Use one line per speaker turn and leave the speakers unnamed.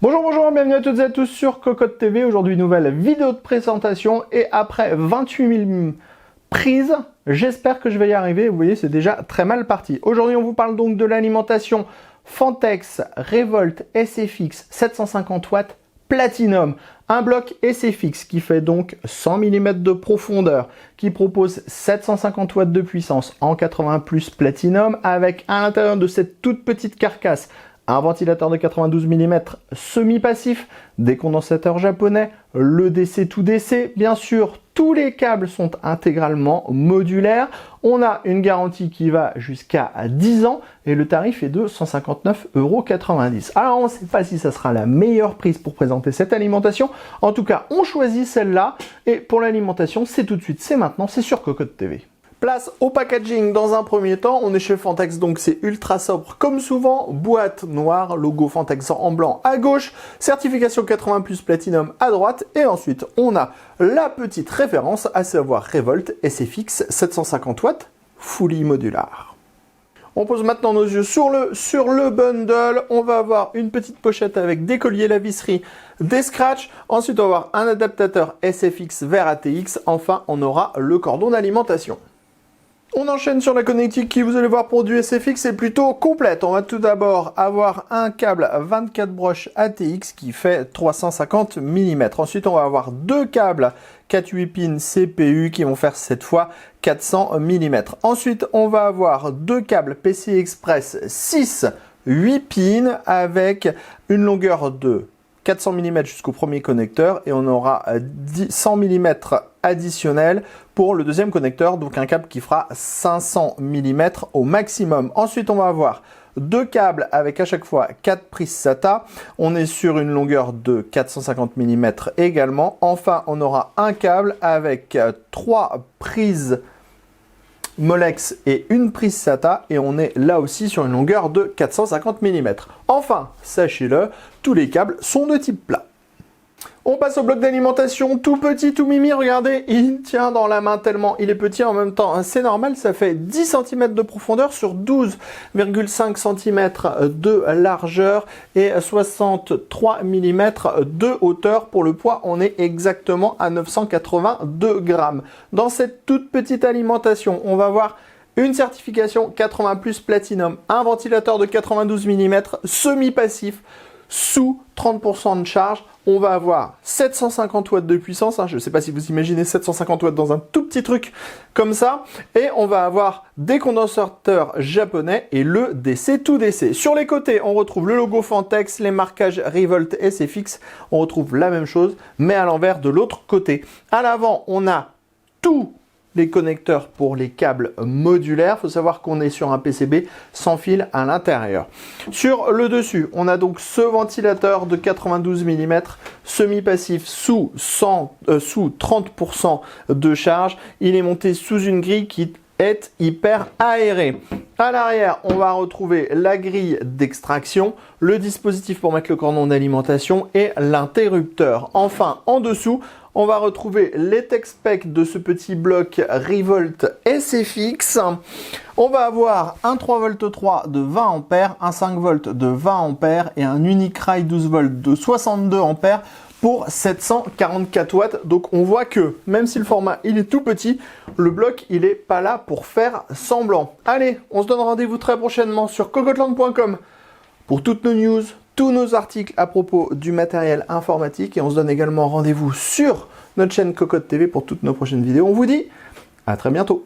Bonjour, bienvenue à toutes et à tous sur Cocotte TV. Aujourd'hui, nouvelle vidéo de présentation et après 28 000 prises, j'espère que je vais y arriver. Vous voyez, c'est déjà très mal parti. Aujourd'hui, on vous parle donc de l'alimentation Fantex Revolt SFX 750 watts Platinum. Un bloc SFX qui fait donc 100 mm de profondeur, qui propose 750 watts de puissance en 80+ Platinum avec à l'intérieur de cette toute petite carcasse un ventilateur de 92 mm semi-passif, des condensateurs japonais, le DC to DC, bien sûr, tous les câbles sont intégralement modulaires. On a une garantie qui va jusqu'à 10 ans et le tarif est de 159,90 €. Alors on ne sait pas si ça sera la meilleure prise pour présenter cette alimentation. En tout cas, on choisit celle-là et pour l'alimentation, c'est tout de suite, c'est maintenant, c'est sur Cocotte TV. Place au packaging dans un premier temps, on est chez Fantex donc c'est ultra sobre comme souvent, boîte noire, logo Fantex en blanc à gauche, certification 80+ Platinum à droite et ensuite on a la petite référence à savoir Revolt SFX 750 watts fully modular. On pose maintenant nos yeux sur le bundle, on va avoir une petite pochette avec des colliers, la visserie, des scratchs, ensuite on va avoir un adaptateur SFX vers ATX, enfin on aura le cordon d'alimentation. On enchaîne sur la connectique qui, vous allez voir, pour du SFX est plutôt complète. On va tout d'abord avoir un câble 24 broches ATX qui fait 350 mm. Ensuite, on va avoir deux câbles 4-8 pins CPU qui vont faire cette fois 400 mm. Ensuite, on va avoir deux câbles PCI Express 6-8 pins avec une longueur de 400 mm jusqu'au premier connecteur et on aura 100 mm additionnel pour le deuxième connecteur, donc un câble qui fera 500 mm au maximum. Ensuite, on va avoir deux câbles avec à chaque fois 4 prises SATA. On est sur une longueur de 450 mm également. Enfin, on aura un câble avec 3 prises Molex et une prise SATA et on est là aussi sur une longueur de 450 mm. Enfin, sachez-le, tous les câbles sont de type plat. On passe au bloc d'alimentation, tout petit, tout mimi, regardez, il tient dans la main tellement il est petit, en même temps c'est normal, ça fait 10 cm de profondeur sur 12,5 cm de largeur et 63 mm de hauteur. Pour le poids, on est exactement à 982 grammes. Dans cette toute petite alimentation, on va voir une certification 80+ Platinum, un ventilateur de 92 mm semi-passif, sous 30% de charge, on va avoir 750 watts de puissance, je ne sais pas si vous imaginez 750 watts dans un tout petit truc comme ça, et on va avoir des condensateurs japonais et le DC to DC. Sur les côtés, on retrouve le logo Fantex, les marquages Revolt SFX, on retrouve la même chose, mais à l'envers de l'autre côté. À l'avant, on a tous les connecteurs pour les câbles modulaires. Il faut savoir qu'on est sur un PCB sans fil à l'intérieur. Sur le dessus, on a donc ce ventilateur de 92 mm semi-passif sous 30% de charge. Il est monté sous une grille qui est hyper aérée. À l'arrière, on va retrouver la grille d'extraction, le dispositif pour mettre le cordon d'alimentation et l'interrupteur. Enfin, en dessous, on va retrouver les tech specs de ce petit bloc Revolt SFX. On va avoir un 3V3 de 20 A, un 5V de 20 A et un Unicry 12V de 62 A pour 744 watts. Donc on voit que même si le format il est tout petit, le bloc il est pas là pour faire semblant. Allez, on se donne rendez-vous très prochainement sur cocotland.com pour toutes nos news, tous nos articles à propos du matériel informatique et on se donne également rendez-vous sur notre chaîne Cocotte TV pour toutes nos prochaines vidéos. On vous dit à très bientôt.